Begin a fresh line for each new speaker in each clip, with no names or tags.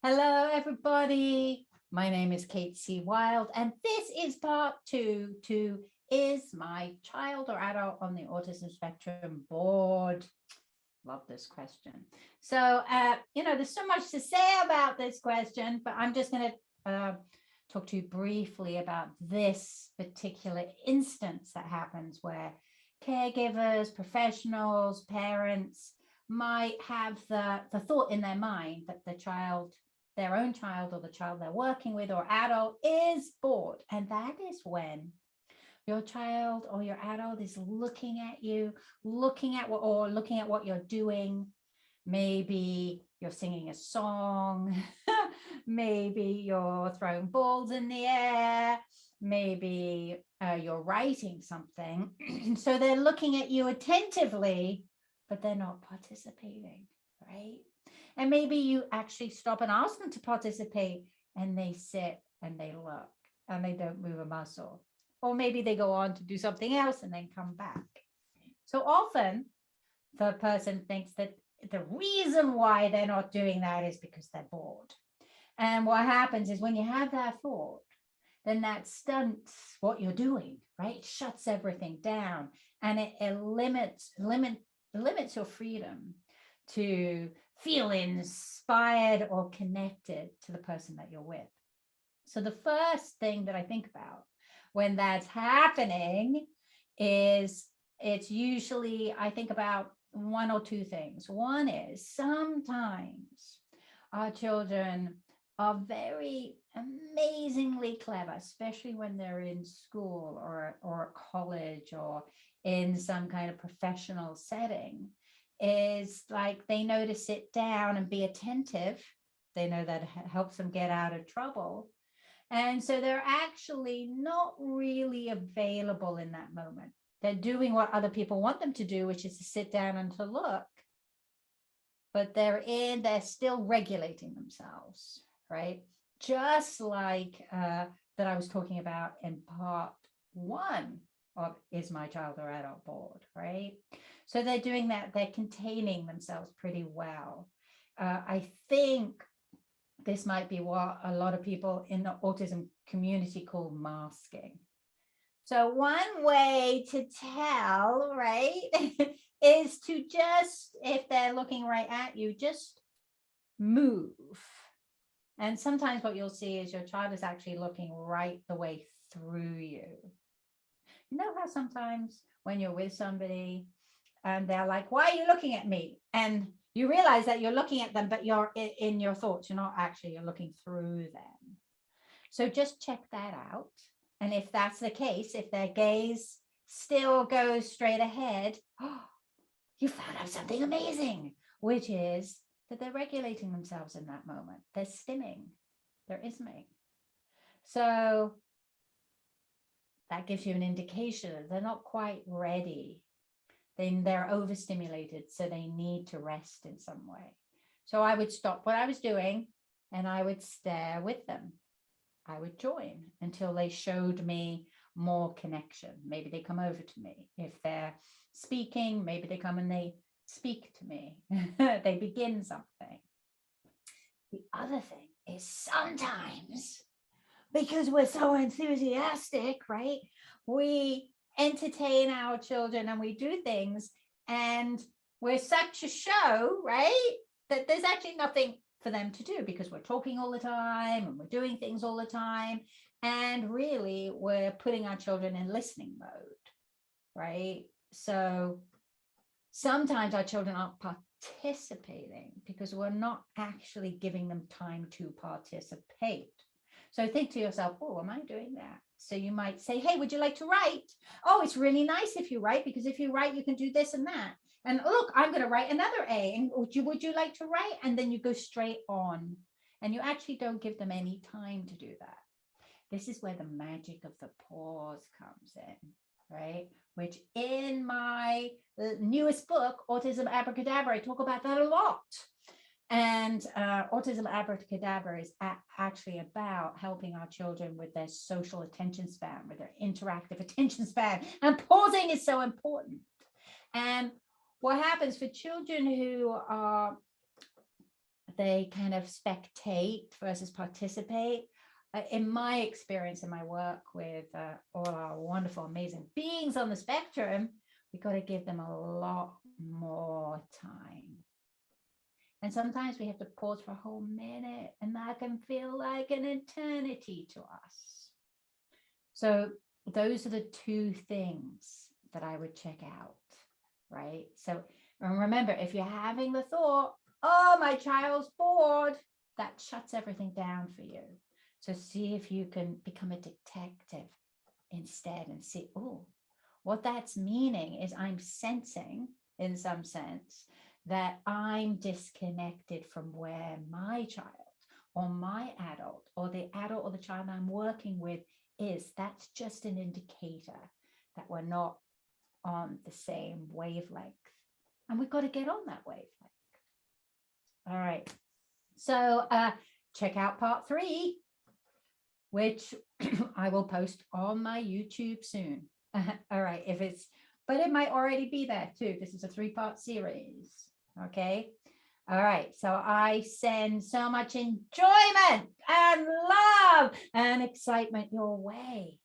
Hello, everybody. My name is Kate C. Wilde, and this is part two to Is My Child or Adult on the Autism Spectrum Bored? Love this question. So, there's so much to say about this question, but I'm just going to talk to you briefly about this particular instance that happens where caregivers, professionals, parents might have the thought in their mind that their own child or the child they're working with or adult is bored. And that is when your child or your adult is looking at you, looking at what you're doing. Maybe you're singing a song, maybe you're throwing balls in the air, maybe you're writing something. So they're looking at you attentively, but they're not participating, right? And maybe you actually stop and ask them to participate and they sit and they look and they don't move a muscle. Or maybe they go on to do something else and then come back. So often the person thinks that the reason why they're not doing that is because they're bored. And what happens is when you have that thought, then that stunts what you're doing, right? It shuts everything down and it limits your freedom to feel inspired or connected to the person that you're with. So the first thing that I think about when that's happening is it's usually, I think about one or two things. One is sometimes our children are very amazingly clever, especially when they're in school or college or in some kind of professional setting, is like they know to sit down and be attentive. They know that helps them get out of trouble. And so they're actually not really available in that moment. They're doing what other people want them to do, which is to sit down and to look. But they're still regulating themselves, right? Just like that I was talking about in part one of Is My Child or Adult Bored, right? So they're doing that. They're containing themselves pretty well. I think this might be what a lot of people in the autism community call masking. So one way to tell, right, is to just, if they're looking right at you, just move. And sometimes what you'll see is your child is actually looking right the way through you. You know how sometimes when you're with somebody and they're like, why are you looking at me? And you realize that you're looking at them, but you're in your thoughts. You're looking through them. So just check that out. And if that's the case, if their gaze still goes straight ahead, you found out something amazing, which is that they're regulating themselves in that moment. They're stimming, they're isming. So that gives you an indication that they're not quite ready. Then they're overstimulated, so they need to rest in some way. So I would stop what I was doing and I would stare with them. I would join until they showed me more connection. Maybe they come over to me. If they're speaking, maybe they come and they speak to me. They begin something. The other thing is sometimes, because we're so enthusiastic, right? We entertain our children and we do things and we're such a show, right? That there's actually nothing for them to do because we're talking all the time and we're doing things all the time. And really, we're putting our children in listening mode, right? So sometimes our children aren't participating because we're not actually giving them time to participate. So think to yourself, oh, am I doing that? So you might say, hey, would you like to write? Oh, it's really nice if you write, because if you write, you can do this and that. And look, I'm going to write another A. And would you like to write? And then you go straight on. And you actually don't give them any time to do that. This is where the magic of the pause comes in, right? Which in my newest book, Autism Abracadabra, I talk about that a lot. And Autism Abracadabra is actually about helping our children with their social attention span, with their interactive attention span. And pausing is so important. And what happens for children who are they kind of spectate versus participate. In my experience, in my work with all our wonderful, amazing beings on the spectrum, we got to give them a lot more time. And sometimes we have to pause for a whole minute, and that can feel like an eternity to us. So those are the two things that I would check out, right? So remember, if you're having the thought, oh, my child's bored, that shuts everything down for you. So see if you can become a detective instead and see, oh, what that's meaning is I'm sensing, in some sense, that I'm disconnected from where my child or my adult or the adult or the child I'm working with is. That's just an indicator that we're not on the same wavelength. And we've got to get on that wavelength. All right. So check out part 3, which I will post on my YouTube soon. All right. But it might already be there too. This is a 3-part series. Okay. All right. So I send so much enjoyment and love and excitement your way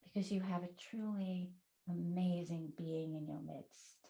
because you have a truly amazing being in your midst.